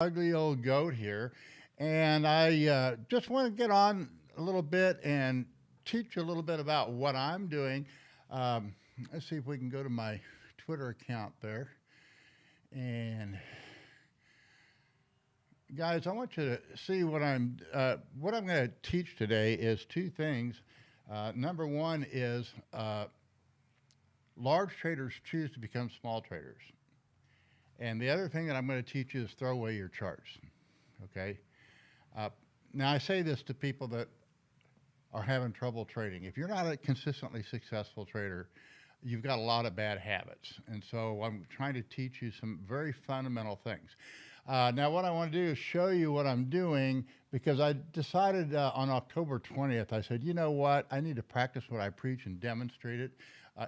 Ugly old goat here, and I just want to get on a little bit and teach you a little bit about what I'm doing. Um, let's see if we can go to my Twitter account there. And guys, I want you to see what I'm going to teach today is two things. Number one is large traders choose to become small traders, and the other thing that I'm going to teach you is throw away your charts. Okay. Uh, Now I say this to people that are having trouble trading. If you're not a consistently successful trader, you've got a lot of bad habits. And so I'm trying to teach you some very fundamental things. Now, what I want to do is show you what I'm doing because I decided on October 20th, I said, you know what? I need to practice what I preach and demonstrate it.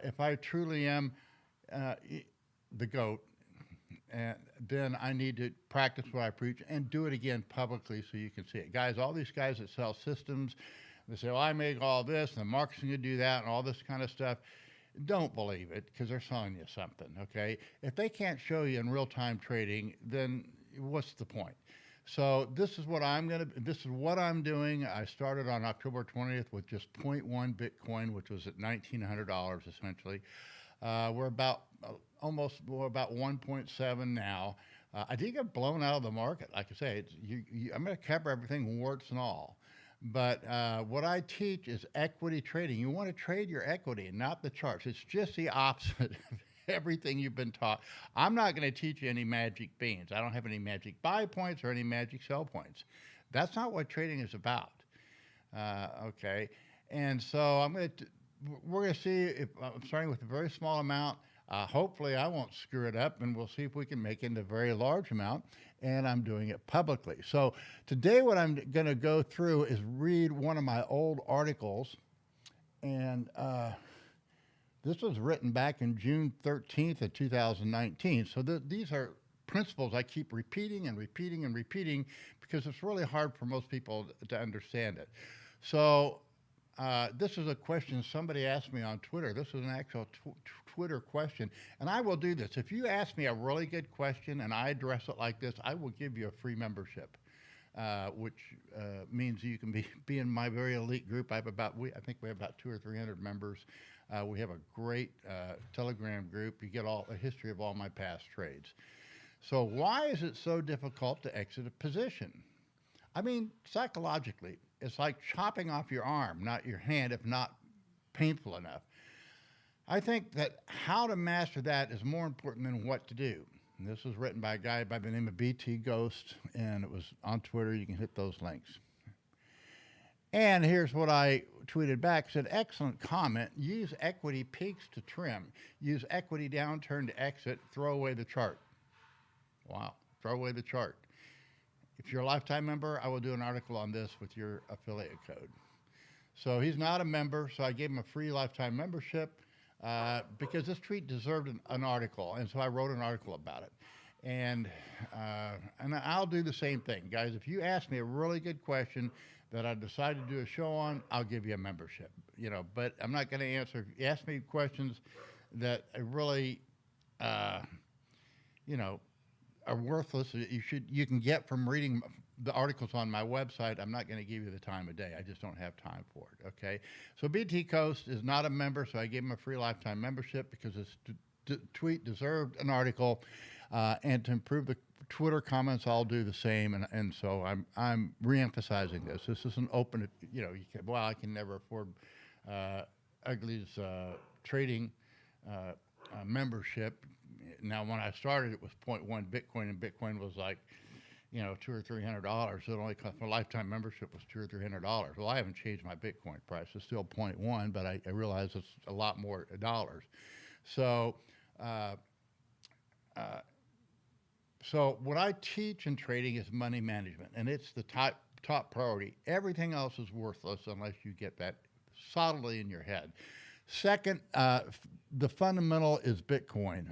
If I truly am uh, the GOAT, and then I need to practice what I preach and do it again publicly so you can see it. Guys, all these guys that sell systems, they say, well, I make all this and the market's going to do that and all this kind of stuff. Don't believe it because they're selling you something, okay? If they can't show you in real time trading, then what's the point? So this is what I'm doing. I started on October 20th with just zero point 0.1 Bitcoin, which was at $1,900 essentially. We're about we're about 1.7 now. I did get blown out of the market. Like I say, I'm going to cover everything, warts and all. But what I teach is equity trading. You want to trade your equity and not the charts. It's just the opposite of everything you've been taught. I'm not going to teach you any magic beans. I don't have any magic buy points or any magic sell points. That's not what trading is about. Okay, and so we're going to see if I'm starting with a very small amount. Hopefully, I won't screw it up, and we'll see if we can make it a very large amount. And I'm doing it publicly. So today, what I'm going to go through is read one of my old articles, and this was written back in June 13th of 2019. So these are principles I keep repeating and repeating and repeating because it's really hard for most people to understand it. So this is a question somebody asked me on Twitter. This is an actual Twitter question. And I will do this. If you ask me a really good question and I address it like this, I will give you a free membership. Which means you can be in my very elite group. I think we have about 200 or 300 members. We have a great Telegram group. You get all a history of all my past trades. So why is it so difficult to exit a position? I mean, psychologically, it's like chopping off your arm, not your hand, if not painful enough. I think that how to master that is more important than what to do. And this was written by a guy by the name of BT Ghost, and it was on Twitter. You can hit those links. And here's what I tweeted back. Said, excellent comment. Use equity peaks to trim. Use equity downturn to exit. Throw away the chart. Wow. Throw away the chart. If you're a lifetime member, I will do an article on this with your affiliate code. So he's not a member, so I gave him a free lifetime membership because this tweet deserved an article, and so I wrote an article about it. And I'll do the same thing, guys. If you ask me a really good question that I decide to do a show on, I'll give you a membership. But I'm not going to answer. If you ask me questions that are really, uh, you know, are worthless. You can get from reading the articles on my website. I'm not going to give you the time of day. I just don't have time for it. Okay. So BT Coast is not a member, so I gave him a free lifetime membership because his tweet deserved an article. And to improve the Twitter comments, I'll do the same. And so I'm reemphasizing this. This is an open. I can never afford Ugly's trading membership. Now, when I started, it was zero point 0.1 Bitcoin, and Bitcoin was like, $200 or $300. It only cost my lifetime membership was $200 or $300. Well, I haven't changed my Bitcoin price; it's still zero point 0.1, but I realize it's a lot more dollars. So, uh, uh, so what I teach in trading is money management, and it's the top priority. Everything else is worthless unless you get that solidly in your head. Second, the fundamental is Bitcoin.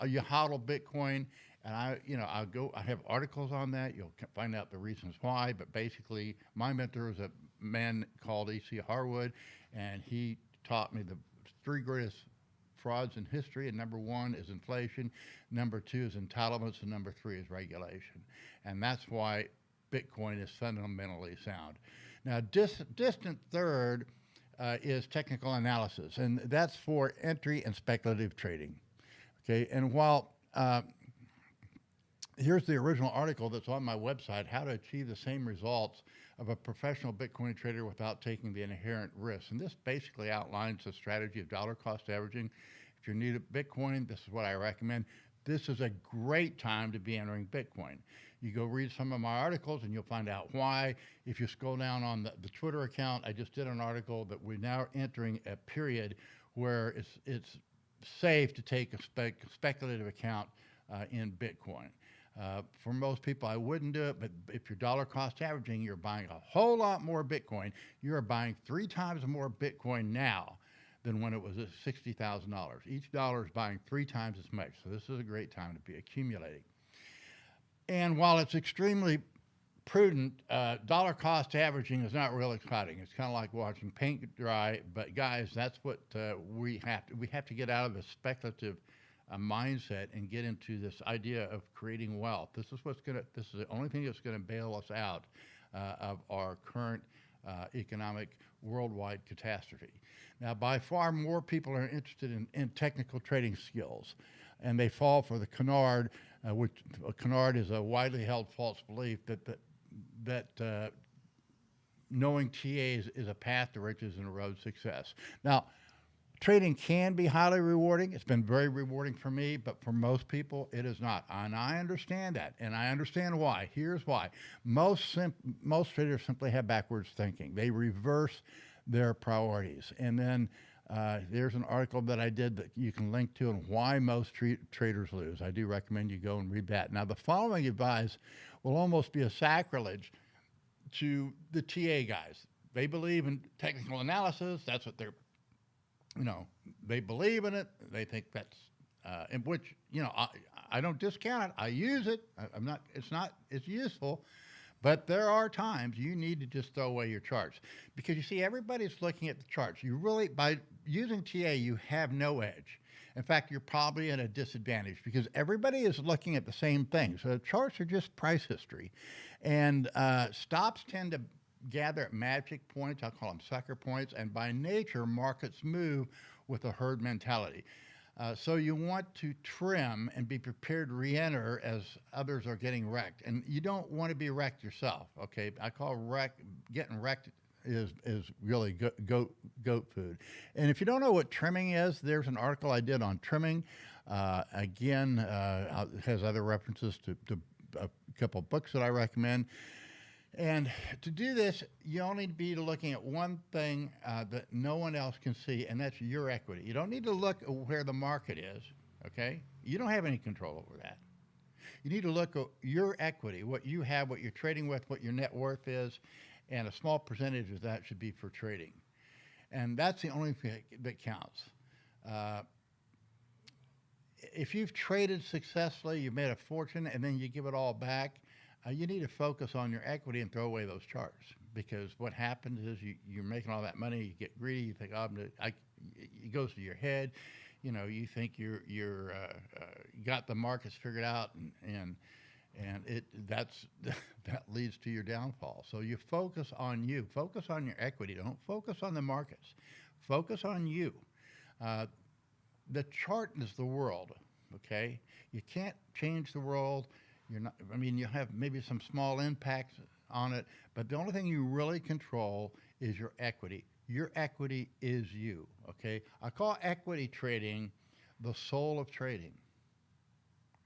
You hodl Bitcoin, and I have articles on that. You'll find out the reasons why. But basically, my mentor is a man called E.C. Harwood, and he taught me the three greatest frauds in history, and number one is inflation, number two is entitlements, and number three is regulation. And that's why Bitcoin is fundamentally sound. Now, distant third is technical analysis, and that's for entry and speculative trading. Okay, and while here's the original article that's on my website, How to Achieve the Same Results of a Professional Bitcoin Trader Without Taking the Inherent Risks. And this basically outlines the strategy of dollar cost averaging. If you're new to Bitcoin, this is what I recommend. This is a great time to be entering Bitcoin. You go read some of my articles and you'll find out why. If you scroll down on the Twitter account, I just did an article that we're now entering a period where it's safe to take a speculative account in Bitcoin. For most people, I wouldn't do it, but if you're dollar cost averaging, you're buying a whole lot more Bitcoin. You're buying 3 times more Bitcoin now than when it was at $60,000. Each dollar is buying 3 times as much. So this is a great time to be accumulating. And while it's extremely prudent, dollar cost averaging is not real exciting. It's kind of like watching paint dry. But guys, that's what we have to get out of the speculative mindset and get into this idea of creating wealth. This is the only thing that's going to bail us out of our current economic worldwide catastrophe. Now, by far more people are interested in technical trading skills, and they fall for the canard, which canard is a widely held false belief that knowing TAs is a path to riches and a road to success. Now, trading can be highly rewarding. It's been very rewarding for me, but for most people, it is not. And I understand that, and I understand why. Here's why. Most traders simply have backwards thinking. They reverse their priorities. And then there's an article that I did that you can link to on why most traders lose. I do recommend you go and read that. Now, the following advice will almost be a sacrilege to the TA guys. They believe in technical analysis. That's what they believe in it. They think that's, in which, I don't discount it. I use it. It's useful. But there are times you need to just throw away your charts, because you see, everybody's looking at the charts. By using TA, you have no edge. In fact, you're probably at a disadvantage because everybody is looking at the same thing. So the charts are just price history. And stops tend to gather at magic points. I'll call them sucker points. And by nature, markets move with a herd mentality. So you want to trim and be prepared to re-enter as others are getting wrecked. And you don't want to be wrecked yourself, okay? I call getting wrecked is really goat food. And if you don't know what trimming is, there's an article I did on trimming. Again, it has other references to a couple books that I recommend. And to do this, you only need to be looking at one thing that no one else can see, and that's your equity. You don't need to look at where the market is, okay? You don't have any control over that. You need to look at your equity, what you have, what you're trading with, what your net worth is, and a small percentage of that should be for trading. And that's the only thing that counts. If you've traded successfully, you've made a fortune, and then you give it all back, you need to focus on your equity and throw away those charts, because what happens is you're making all that money, you get greedy, you think, it goes to your head, you think you got the markets figured out, and that leads to your downfall. So you focus on you, focus on your equity, don't focus on the markets, focus on you. The chart is the world, okay? You can't change the world. You have maybe some small impacts on it, but the only thing you really control is your equity. Your equity is you, okay? I call equity trading the soul of trading,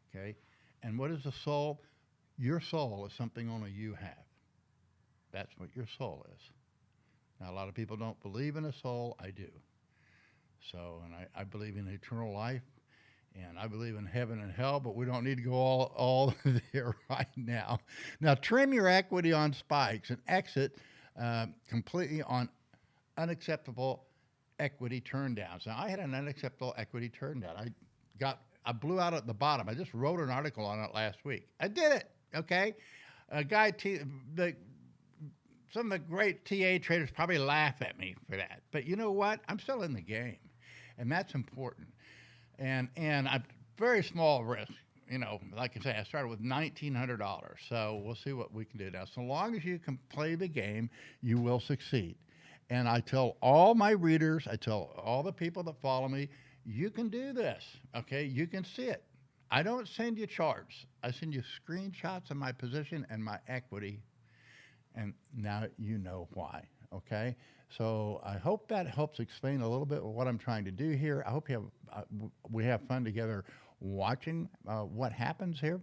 okay? And what is the soul? Your soul is something only you have. That's what your soul is. Now, a lot of people don't believe in a soul. I do. So, and I believe in eternal life. And I believe in heaven and hell, but we don't need to go all there right now. Now, trim your equity on spikes and exit completely on unacceptable equity turndowns. Now, I had an unacceptable equity turndown. I blew out at the bottom. I just wrote an article on it last week. I did it, okay? Some of the great TA traders probably laugh at me for that. But you know what? I'm still in the game, and that's important. and I very small risk. Like I say, I started with $1,900, so we'll see what we can do now. So long as you can play the game, you will succeed. And I tell all my readers, I tell all the people that follow me, you can do this. Okay, you can see it. I don't send you charts. I send you screenshots of my position and my equity, and now you know why. Okay, so I hope that helps explain a little bit of what I'm trying to do here. I hope we have fun together watching what happens here.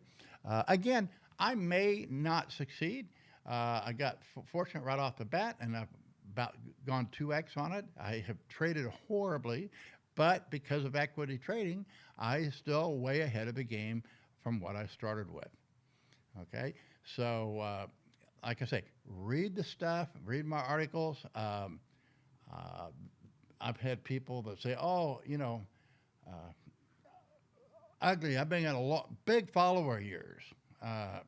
Again, I may not succeed. I got fortunate right off the bat, and I've about gone 2x on it. I have traded horribly, but because of equity trading, I still way ahead of the game from what I started with. Okay, so like I say, read the stuff, read my articles. Uh, I've had people that say, "Oh, uh, ugly. I've been a big follower of yours, and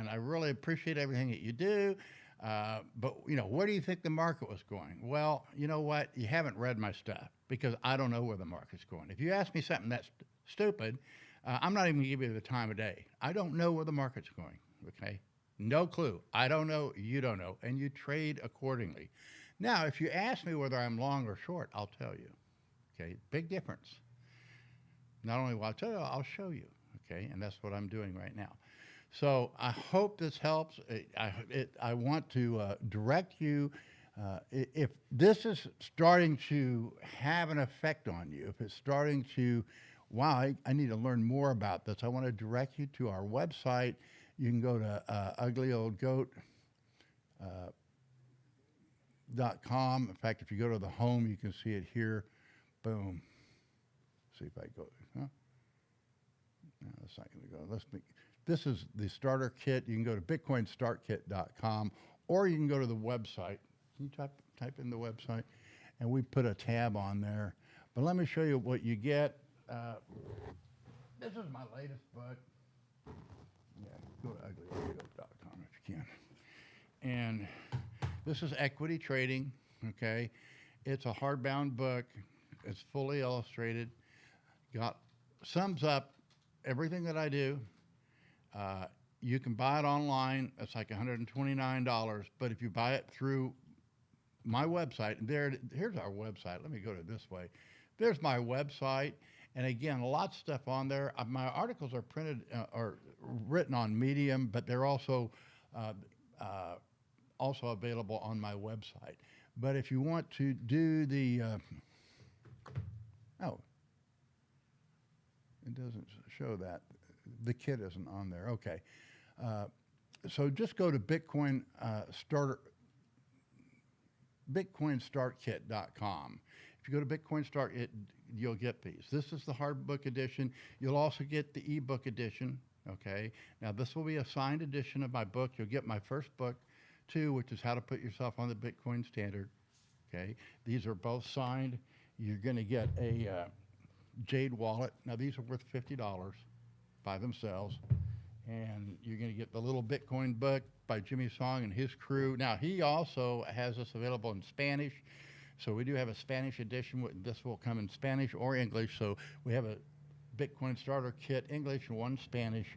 I really appreciate everything that you do. But where do you think the market was going? Well, you know what? You haven't read my stuff because I don't know where the market's going. If you ask me something that's stupid, I'm not even going to give you the time of day. I don't know where the market's going. Okay, no clue. I don't know. You don't know, and you trade accordingly. Now, if you ask me whether I'm long or short, I'll tell you. Okay, big difference. Not only will I tell you, I'll show you. Okay, and that's what I'm doing right now. So I hope this helps. I want to direct you. If this is starting to have an effect on you, if it's starting to, wow, I need to learn more about this, I want to direct you to our website. You can go to uglyoldgoat.com. In fact, if you go to the home, you can see it here. Boom. See if I go. Huh? No, that's not going to go. This is the starter kit. You can go to bitcoinstartkit.com, or you can go to the website. Can you type in the website? And we put a tab on there. But let me show you what you get. This is my latest book. Yeah, go to uglyoldgoat.com if you can. And this is equity trading. Okay, it's a hardbound book. It's fully illustrated. Sums up everything that I do. You can buy it online. It's like $129. But if you buy it through my website, here's our website. Let me go to this way. There's my website. And again, a lot of stuff on there. My articles are printed or written on Medium, but they're also available on my website. But if you want to do oh, it doesn't show that. The kit isn't on there. Okay. So just go to bitcoinstartkit.com. If you go to Bitcoin Start, you'll get these. This is the hard book edition. You'll also get the ebook edition. Okay. Now this will be a signed edition of my book. You'll get my first book too, which is How to Put Yourself on the Bitcoin Standard. Okay. These are both signed. You're going to get a Jade wallet. Now these are worth $50 by themselves. And you're going to get the little Bitcoin book by Jimmy Song and his crew. Now, he also has this available in Spanish. So we do have a Spanish edition. This will come in Spanish or English. So we have a Bitcoin starter kit, English and one Spanish.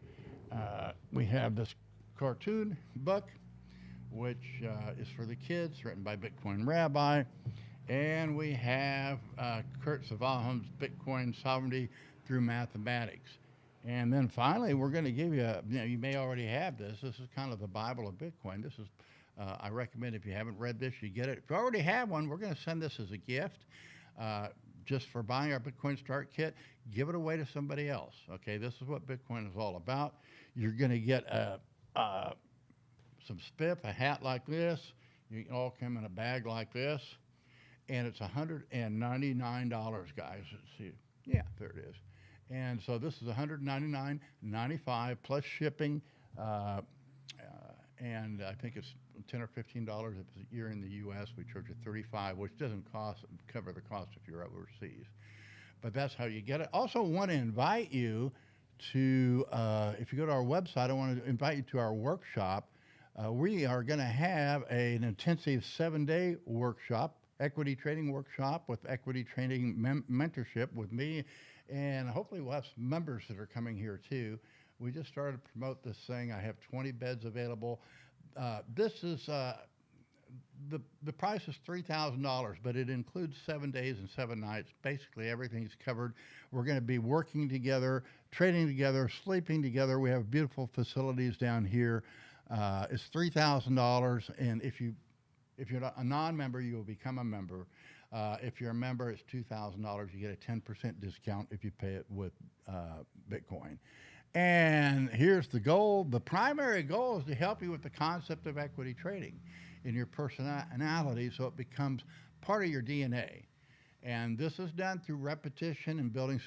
We have this cartoon book, which is for the kids, written by Bitcoin Rabbi. And we have Kurt Savaham's Bitcoin Sovereignty Through Mathematics. And then finally, we're going to give you, you may already have this. This is kind of the Bible of Bitcoin. This is, I recommend if you haven't read this, you get it. If you already have one, we're going to send this as a gift just for buying our Bitcoin Start Kit. Give it away to somebody else. Okay, this is what Bitcoin is all about. You're going to get some spiff, a hat like this. You can all come in a bag like this. And it's $199, guys. Let's see. Yeah, there it is. And so this is $199.95 plus shipping, and I think it's $10 or $15 if you're in the U.S. We charge you $35, which doesn't cover the cost if you're overseas. But that's how you get it. Also, want to invite you to, if you go to our website, I want to invite you to our workshop. We are going to have an intensive 7-day workshop equity trading workshop with equity trading mentorship with me, and hopefully we'll have some members that are coming here too. We just started to promote this thing. I have 20 beds available. This is the price is $3,000, but it includes 7 days and 7 nights. Basically, everything's covered. We're going to be working together, trading together, sleeping together. We have beautiful facilities down here. It's $3,000, and if you're a non-member, you will become a member. If you're a member, it's $2,000. You get a 10% discount if you pay it with Bitcoin. And here's the goal. The primary goal is to help you with the concept of equity trading in your personality so it becomes part of your DNA. And this is done through repetition and building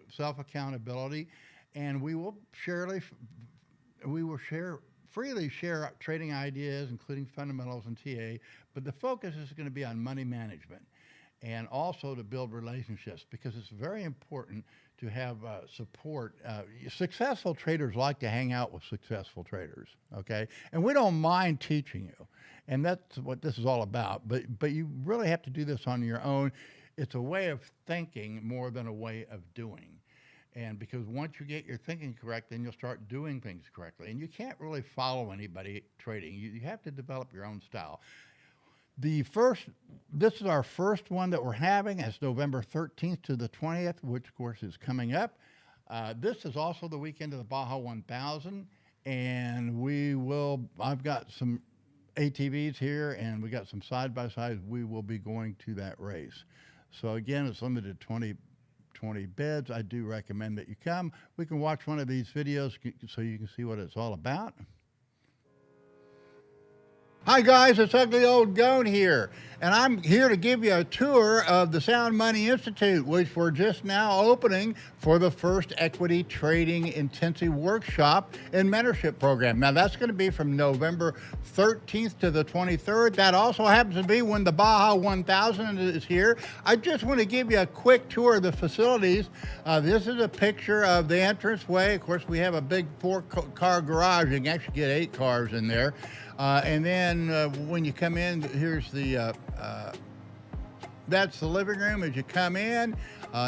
self-accountability. And we will freely share trading ideas, including fundamentals and TA, but the focus is going to be on money management and also to build relationships, because it's very important to have support. Successful traders like to hang out with successful traders, okay? And we don't mind teaching you, and that's what this is all about. But you really have to do this on your own. It's a way of thinking more than a way of doing. And because once you get your thinking correct, then you'll start doing things correctly. And you can't really follow anybody trading. You have to develop your own style. This is our first one that we're having. It's November 13th to the 20th, which of course is coming up. This is also the weekend of the Baja 1000, and I've got some ATVs here, and we got some side-by-sides. We will be going to that race. So again, it's limited to 20 beds. I do recommend that you come. We can watch one of these videos so you can see what it's all about. Hi guys, it's Ugly Old Goat here, and I'm here to give you a tour of the Sound Money Institute, which we're just now opening for the first equity trading intensive workshop and mentorship program. Now that's going to be from November 13th to the 23rd. That also happens to be when the Baja 1000 is here. I just want to give you a quick tour of the facilities. This is a picture of the entranceway. Of course, we have a big 4-car garage. You can actually get 8 cars in there. And then when you come in, here's that's the living room. As you come in,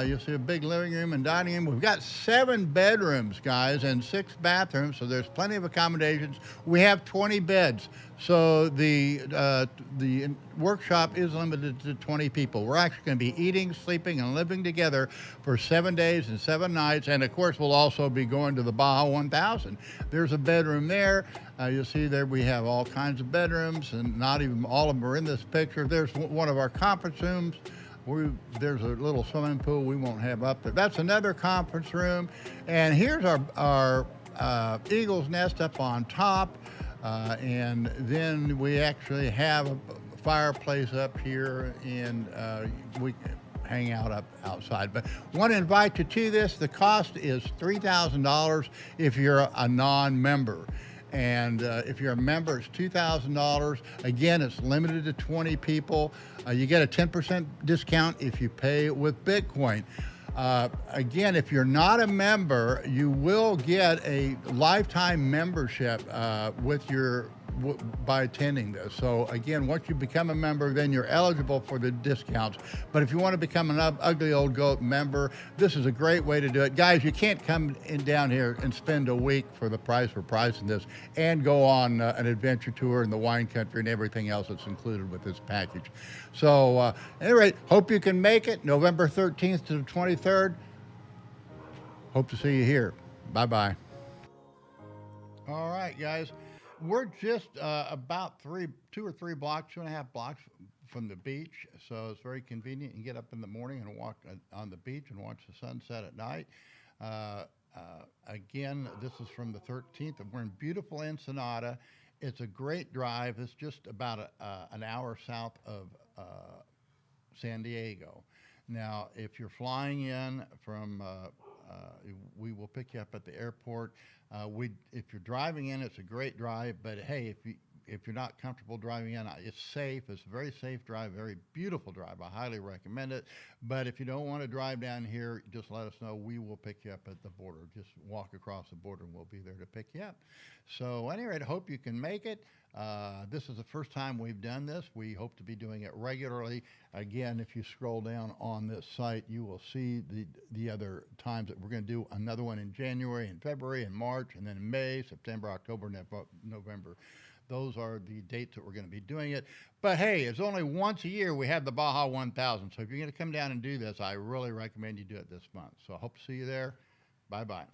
you'll see a big living room and dining room. We've got 7 bedrooms, guys, and 6 bathrooms, so there's plenty of accommodations. We have 20 beds, so the workshop is limited to 20 people. We're actually going to be eating, sleeping, and living together for 7 days and 7 nights, and of course, we'll also be going to the Baja 1000. There's a bedroom there. You'll see there we have all kinds of bedrooms, and not even all of them are in this picture. There's one of our conference rooms. There's a little swimming pool we won't have up there. That's another conference room. And here's our Eagle's Nest up on top. And then we actually have a fireplace up here, and we hang out outside. But I want to invite you to this. The cost is $3,000 if you're a non-member. And if you're a member, it's $2,000. Again, it's limited to 20 people. You get a 10% discount if you pay with Bitcoin. Again, if you're not a member, you will get a lifetime membership by attending this. So again, once you become a member, then you're eligible for the discounts. But if you want to become an Ugly Old Goat member, this is a great way to do it. Guys, you can't come down here and spend a week for the price we're pricing this and go on an adventure tour in the wine country and everything else that's included with this package. So at any rate, hope you can make it November 13th to the 23rd. Hope to see you here. Bye-bye. All right, guys. We're just about 2.5 blocks from the beach, so it's very convenient. You can get up in the morning and walk on the beach and watch the sunset at night. Again, this is from the 13th. We're in beautiful Ensenada. It's a great drive. It's just about an hour south of San Diego. Now, if you're flying in from, we will pick you up at the airport. If you're driving in, it's a great drive. But hey, if you if you're not comfortable driving in, it's safe. It's a very safe drive, very beautiful drive. I highly recommend it. But if you don't want to drive down here, just let us know. We will pick you up at the border. Just walk across the border and we'll be there to pick you up. So, anyway, I hope you can make it. This is the first time we've done this. We hope to be doing it regularly. Again, if you scroll down on this site, you will see the other times that we're going to do another one in January and February and March, and then in May, September, October, November. Those are the dates that we're going to be doing it. But hey, it's only once a year we have the Baja 1000. So if you're going to come down and do this, I really recommend you do it this month. So I hope to see you there. Bye-bye.